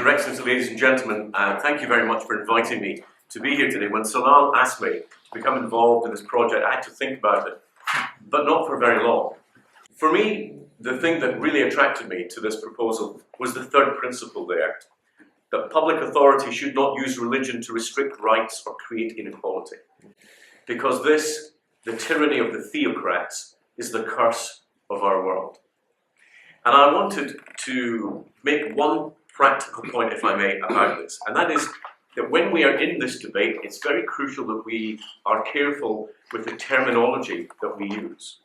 Your Excellency, ladies and gentlemen, thank you very much for inviting me to be here today. When Salal asked me to become involved in this project, I had to think about it, but not for very long. For me, the thing that really attracted me to this proposal was the third principle there, that public authority should not use religion to restrict rights or create inequality. Because this, the tyranny of the theocrats, is the curse of our world. And I wanted to make one practical point, if I may, about this, and that is that when we are in this debate, it's very crucial that we are careful with the terminology that we use.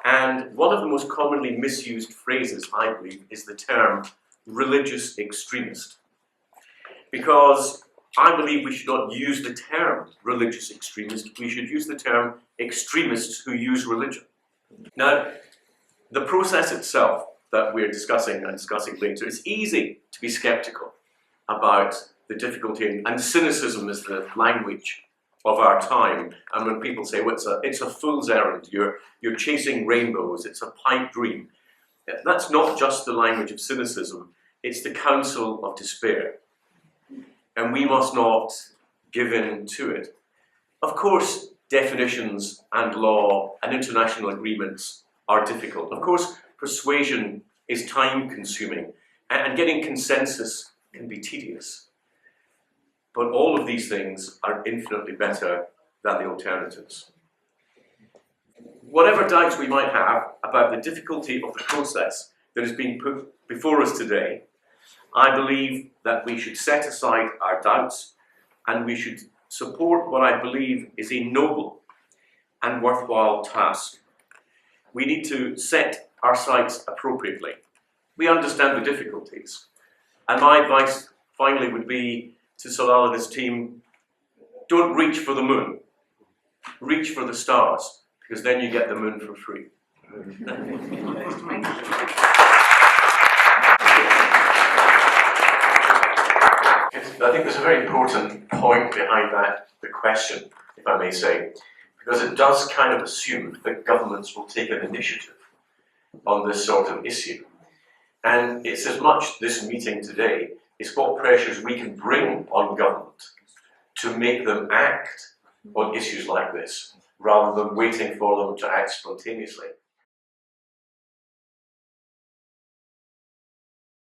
And one of the most commonly misused phrases, I believe, is the term religious extremist. Because I believe we should not use the term religious extremist, we should use the term extremists who use religion. Now, the process itself that we're discussing later, it's easy to be skeptical about the difficulty, and cynicism is the language of our time. And when people say, well, it's a fool's errand, you're chasing rainbows, it's a pipe dream. That's not just the language of cynicism, it's the counsel of despair. And we must not give in to it. Of course, definitions and law and international agreements are difficult. Of course, persuasion is time-consuming, and getting consensus can be tedious. But all of these things are infinitely better than the alternatives. Whatever doubts we might have about the difficulty of the process that is being put before us today, I believe that we should set aside our doubts and we should support what I believe is a noble and worthwhile task. We need to set our sights appropriately. We understand the difficulties. And my advice finally would be to Salal and his team, don't reach for the moon, reach for the stars, because then you get the moon for free. I think there's a very important point behind that, the question, if I may say, because it does kind of assume that governments will take an initiative on this sort of issue. And it's as much this meeting today is what pressures we can bring on government to make them act on issues like this, rather than waiting for them to act spontaneously.